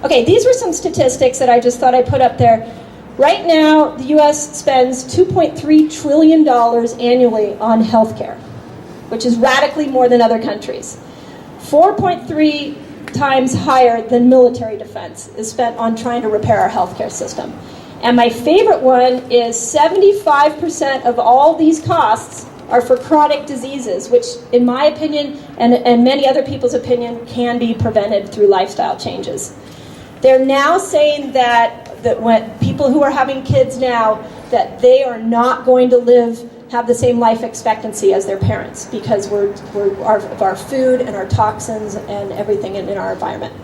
Okay, these were some statistics that I just thought I'd put up there. Right now, the U.S. spends $2.3 trillion annually on healthcare, which is radically more than other countries. 4.3 times higher than military defense is spent on trying to repair our healthcare system. And my favorite one is 75% of all these costs are for chronic diseases, which in my opinion and many other people's opinion can be prevented through lifestyle changes. They're now saying that when people who are having kids now, that they are not going to have the same life expectancy as their parents because of our food and our toxins and everything in our environment.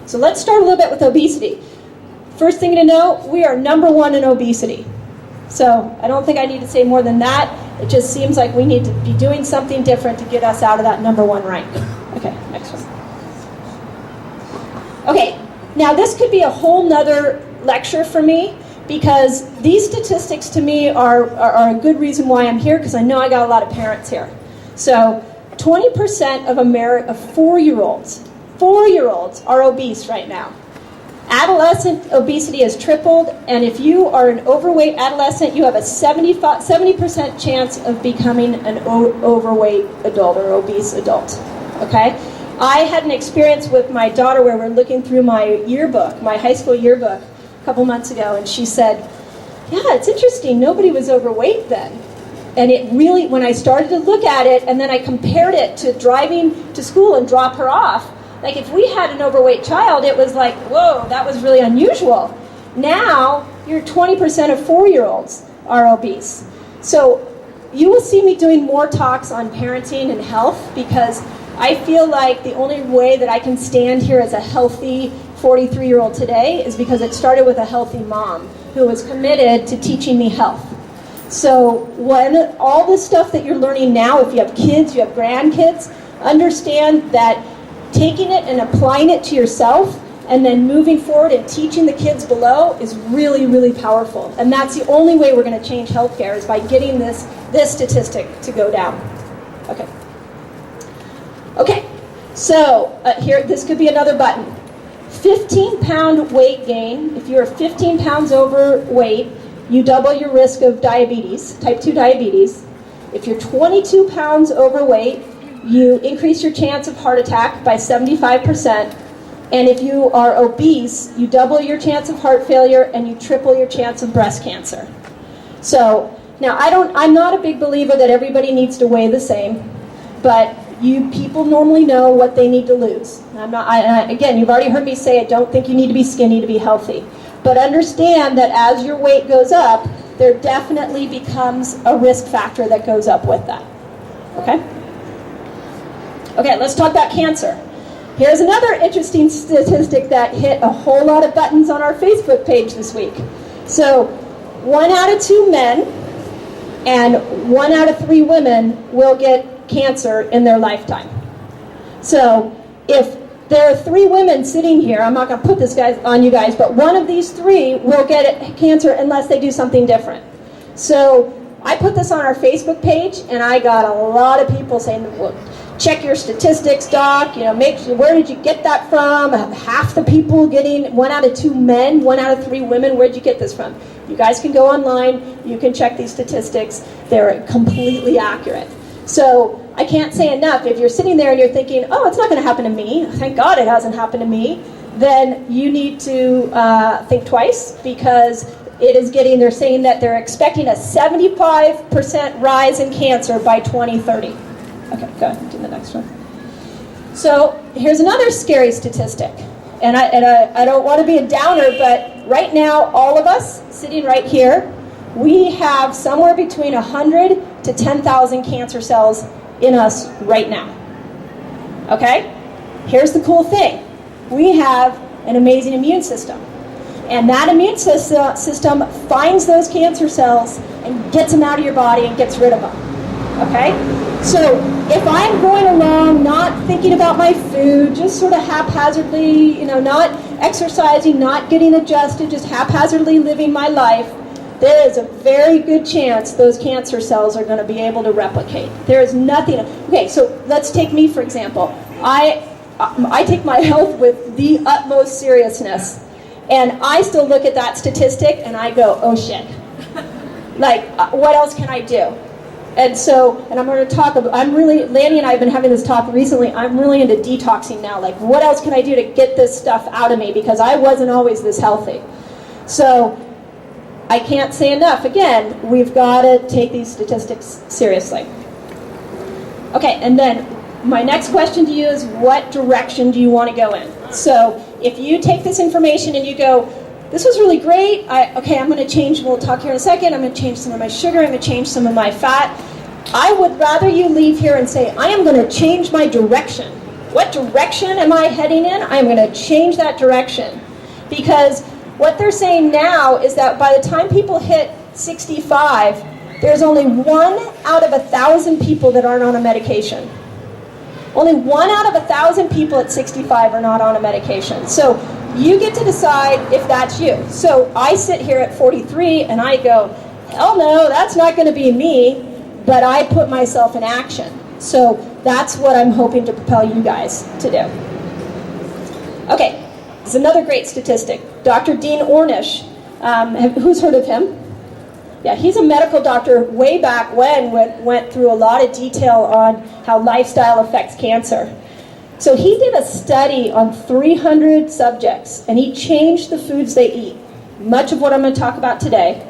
So let's start a little bit with obesity. First thing to know, we are number one in obesity. So I don't think I need to say more than that. It just seems like we need to be doing something different to get us out of that number one rank. Okay, next one. Okay, now this could be a whole nother lecture for me because these statistics to me are a good reason why I'm here because I know I got a lot of parents here. So 20% of 4-year-olds are obese right now. Adolescent obesity has tripled, and if you are an overweight adolescent, you have a 70% chance of becoming an overweight adult or obese adult, okay? I had an experience with my daughter where we're looking through my yearbook, my high school yearbook, a couple months ago, and she said, yeah, it's interesting, nobody was overweight then. And it really, when I started to look at it, and then I compared it to driving to school and drop her off, like if we had an overweight child, it was like, whoa, that was really unusual. Now, you're 20% of 4-year-olds are obese. So you will see me doing more talks on parenting and health because I feel like the only way that I can stand here as a healthy 43-year-old today is because it started with a healthy mom who was committed to teaching me health. So when all this stuff that you're learning now, if you have kids, you have grandkids, understand that taking it and applying it to yourself and then moving forward and teaching the kids below is really, really powerful. And that's the only way we're going to change healthcare is by getting this statistic to go down. Okay, so here, this could be another button. 15-pound weight gain. If you're 15 pounds overweight, you double your risk of diabetes, type 2 diabetes. If you're 22 pounds overweight, you increase your chance of heart attack by 75%. And if you are obese, you double your chance of heart failure and you triple your chance of breast cancer. So now I'm not a big believer that everybody needs to weigh the same, but people normally know what they need to lose. Again, you've already heard me say I don't think you need to be skinny to be healthy. But understand that as your weight goes up, there definitely becomes a risk factor that goes up with that. Okay? Okay, let's talk about cancer. Here's another interesting statistic that hit a whole lot of buttons on our Facebook page this week. So 1 out of 2 men and 1 out of 3 women will get cancer in their lifetime. So if there are 3 women sitting here, I'm not going to put this on you guys, but one of these 3 will get cancer unless they do something different. So I put this on our Facebook page, and I got a lot of people saying, well, check your statistics, doc, where did you get that from? Half the people getting 1 out of 2 men, 1 out of 3 women, where'd you get this from? You guys can go online, you can check these statistics, they're completely accurate. So I can't say enough, if you're sitting there and you're thinking, oh, it's not going to happen to me, thank God it hasn't happened to me, then you need to think twice because they're saying that they're expecting a 75% rise in cancer by 2030. Okay, go ahead, do the next one. So here's another scary statistic. And I don't want to be a downer, but right now, all of us sitting right here, we have somewhere between 100 to 10,000 cancer cells in us right now. Okay? Here's the cool thing. We have an amazing immune system. And that immune system finds those cancer cells and gets them out of your body and gets rid of them. Okay? So if I'm going along not thinking about my food, just sort of haphazardly, not exercising, not getting adjusted, just haphazardly living my life, there is a very good chance those cancer cells are going to be able to replicate. There is nothing. Okay, so let's take me for example. I take my health with the utmost seriousness. And I still look at that statistic and I go, oh shit. Like, what else can I do? And so, and I'm going to talk about, Lanny and I have been having this talk recently, I'm really into detoxing now. Like, what else can I do to get this stuff out of me? Because I wasn't always this healthy. So, I can't say enough. Again, we've got to take these statistics seriously. Okay, and then my next question to you is, what direction do you want to go in? So, if you take this information and you go, this was really great, I'm going to change, we'll talk here in a second, I'm going to change some of my sugar, I'm going to change some of my fat. I would rather you leave here and say, I am going to change my direction. What direction am I heading in? I am going to change that direction. Because what they're saying now is that by the time people hit 65, there's only 1 out of 1,000 people that aren't on a medication. Only 1 out of 1,000 people at 65 are not on a medication. So you get to decide if that's you. So I sit here at 43 and I go, hell no, that's not going to be me, but I put myself in action. So that's what I'm hoping to propel you guys to do. Okay, this is another great statistic. Dr. Dean Ornish, who's heard of him? Yeah, he's a medical doctor way back when, went through a lot of detail on how lifestyle affects cancer. So he did a study on 300 subjects, and he changed the foods they eat, much of what I'm going to talk about today.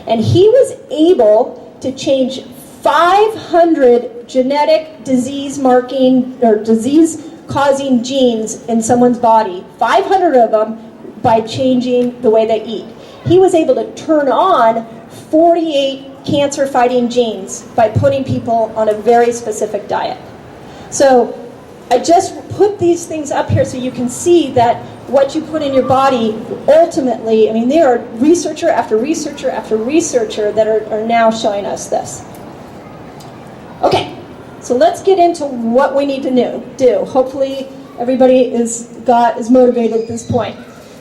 And he was able to change 500 genetic disease-marking or disease-causing genes in someone's body, 500 of them, by changing the way they eat. He was able to turn on 48 cancer-fighting genes by putting people on a very specific diet. So I just put these things up here so you can see that what you put in your body ultimately, I mean, there are researcher after researcher after researcher that are now showing us this. Okay, so let's get into what we need to do. Hopefully everybody is motivated at this point.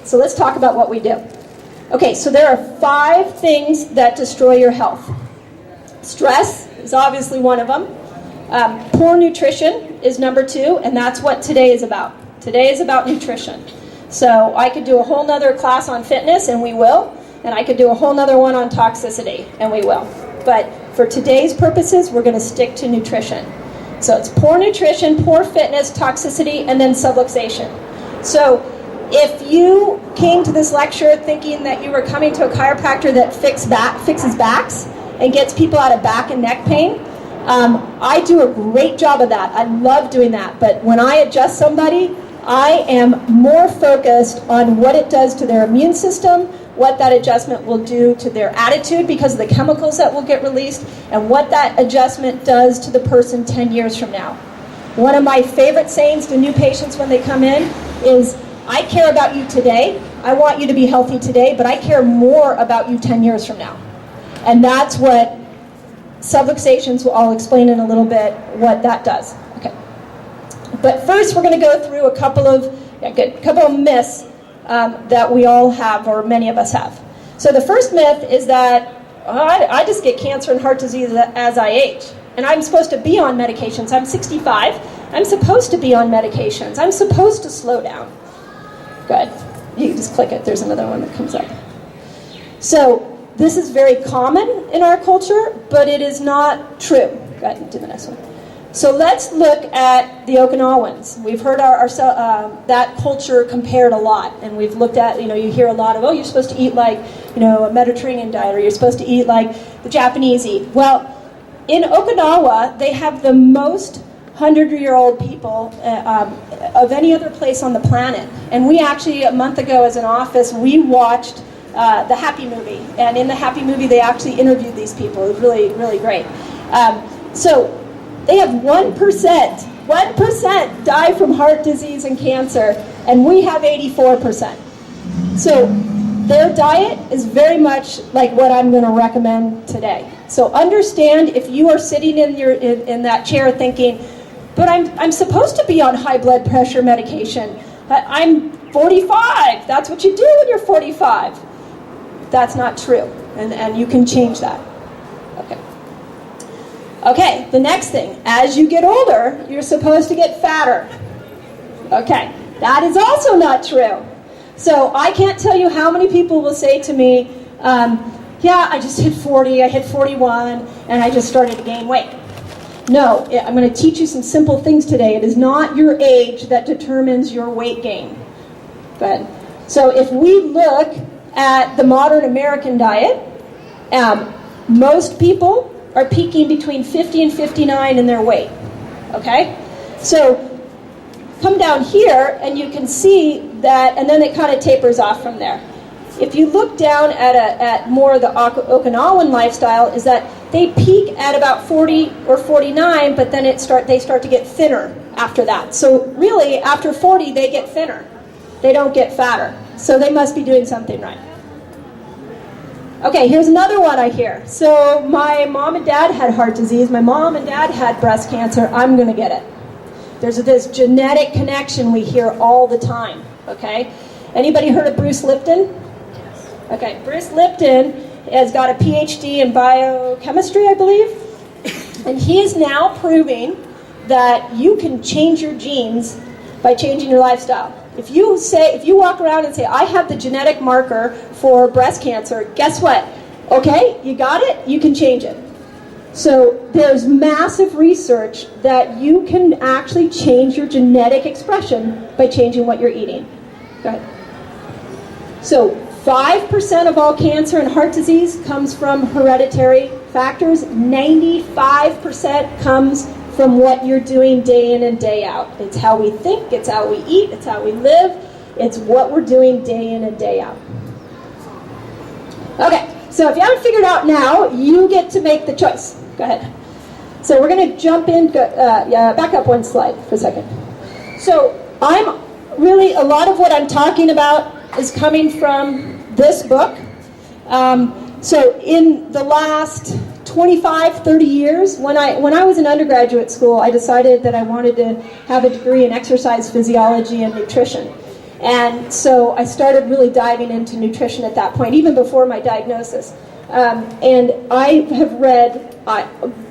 So let's talk about what we do. Okay, so there are 5 things that destroy your health. Stress is obviously one of them. Poor nutrition is number 2, and that's what today is about. Today is about nutrition. So I could do a whole nother class on fitness, and we will, and I could do a whole nother one on toxicity, and we will. But for today's purposes, we're going to stick to nutrition. So it's poor nutrition, poor fitness, toxicity, and then subluxation. So if you came to this lecture thinking that you were coming to a chiropractor that fixes backs and gets people out of back and neck pain, I do a great job of that. I love doing that. But when I adjust somebody, I am more focused on what it does to their immune system, what that adjustment will do to their attitude because of the chemicals that will get released, and what that adjustment does to the person 10 years from now. One of my favorite sayings to new patients when they come in is, I care about you today. I want you to be healthy today, but I care more about you 10 years from now. And that's what subluxations, I'll explain in a little bit what that does. Okay. But first we're going to go through a couple of myths that we all have, or many of us have. So the first myth is that I just get cancer and heart disease as I age. And I'm supposed to be on medications. I'm 65. I'm supposed to be on medications. I'm supposed to slow down. Good. You can just click it. There's another one that comes up. So this is very common in our culture, but it is not true. Go ahead and do the next one. So let's look at the Okinawans. We've heard that culture compared a lot, and we've looked at, you hear a lot of, you're supposed to eat like, a Mediterranean diet, or you're supposed to eat like the Japanese eat. Well, in Okinawa, they have the most 100-year-old people of any other place on the planet. And we actually, a month ago as an office, we watched the Happy movie. And in the Happy movie, they actually interviewed these people. It was really, really great. So they have 1% die from heart disease and cancer, and we have 84%. So their diet is very much like what I'm going to recommend today. So understand, if you are sitting in that chair thinking, but I'm supposed to be on high blood pressure medication. I'm 45. That's what you do when you're 45. That's not true, and you can change that. Okay, the next thing. As you get older, you're supposed to get fatter. Okay, that is also not true. So I can't tell you how many people will say to me, yeah, I just hit 40, I hit 41, and I just started to gain weight. No, I'm going to teach you some simple things today. It is not your age that determines your weight gain. Good. So if we look at the modern American diet, most people are peaking between 50 and 59 in their weight. Okay? So come down here and you can see that, and then it kind of tapers off from there. If you look down at more of the Okinawan lifestyle, is that they peak at about 40 or 49, but then they start to get thinner after that. So really, after 40, they get thinner. They don't get fatter. So they must be doing something right. Okay, here's another one I hear. So my mom and dad had heart disease. My mom and dad had breast cancer. I'm going to get it. There's this genetic connection we hear all the time. Okay? Anybody heard of Bruce Lipton? Okay, Bruce Lipton has got a PhD in biochemistry, I believe. And he is now proving that you can change your genes by changing your lifestyle. If you walk around and say, I have the genetic marker for breast cancer, guess what? Okay, you got it, you can change it. So there's massive research that you can actually change your genetic expression by changing what you're eating. Go ahead. So 5% of all cancer and heart disease comes from hereditary factors. 95% comes from what you're doing day in and day out. It's how we think, it's how we eat, it's how we live, it's what we're doing day in and day out. Okay, so if you haven't figured out now, you get to make the choice. Go ahead. So we're going to jump in, back up one slide for a second. So a lot of what I'm talking about is coming from this book. So in the last 25, 30 years, when I was in undergraduate school, I decided that I wanted to have a degree in exercise physiology and nutrition. And so I started really diving into nutrition at that point, even before my diagnosis. And I have read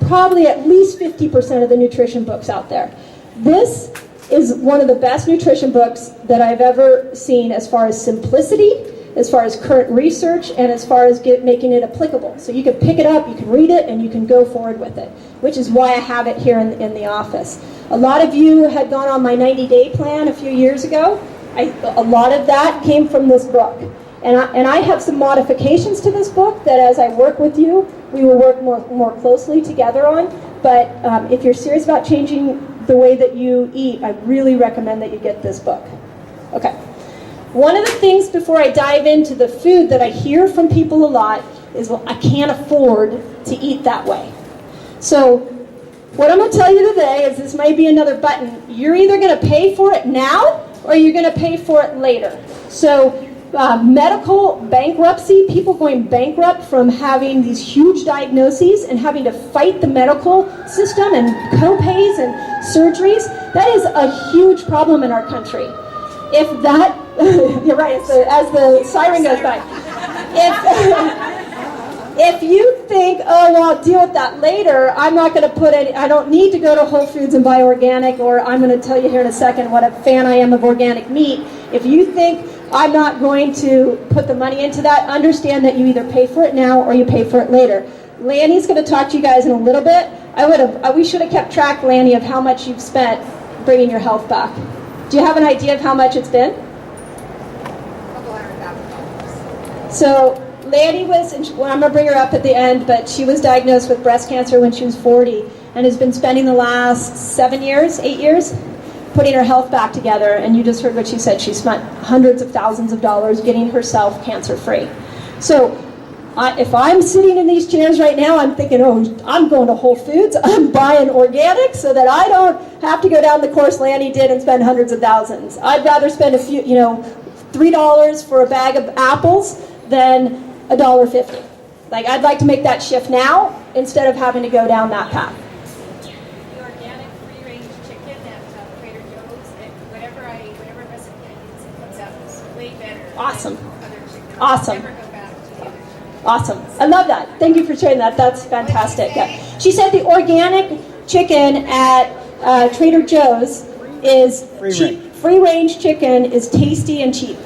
probably at least 50% of the nutrition books out there. This is one of the best nutrition books that I've ever seen as far as simplicity, as far as current research, and as far as making it applicable. So you can pick it up, you can read it, and you can go forward with it, which is why I have it here in the office. A lot of you had gone on my 90-day plan a few years ago. A lot of that came from this book. And I have some modifications to this book that as I work with you, we will work more closely together on. But if you're serious about changing the way that you eat, I really recommend that you get this book. Okay. One of the things before I dive into the food that I hear from people a lot is, well, I can't afford to eat that way. So what I'm going to tell you today is this might be another button. You're either going to pay for it now or you're going to pay for it later. So medical bankruptcy, people going bankrupt from having these huge diagnoses and having to fight the medical system and co-pays and surgeries, that is a huge problem in our country. If that, you're right, as the siren goes by. If you think, oh, well, I'll deal with that later, I'm not going to I don't need to go to Whole Foods and buy organic, or I'm going to tell you here in a second what a fan I am of organic meat. If you think I'm not going to put the money into that, understand that you either pay for it now or you pay for it later. Lanny's going to talk to you guys in a little bit. We should have kept track, Lanny, of how much you've spent bringing your health back. Do you have an idea of how much it's been? $200,000. So Lanny I'm going to bring her up at the end, but she was diagnosed with breast cancer when she was 40 and has been spending the last 8 years, putting her health back together. And you just heard what she said. She spent hundreds of thousands of dollars getting herself cancer-free. So if I'm sitting in these chairs right now, I'm thinking, oh, I'm going to Whole Foods. I'm buying organic so that I don't have to go down the course Lanny did and spend hundreds of thousands. I'd rather spend $3 for a bag of apples than $1.50. I'd like to make that shift now instead of having to go down that path. The organic free-range chicken at Trader Joe's, and whatever recipe I use, it comes out way better Awesome. than other chicken. Awesome. Never go back to the other chicken. Awesome. I love that. Thank you for sharing that. That's fantastic. Yeah. She said the organic chicken at Trader Joe's is Free range chicken is tasty and cheap.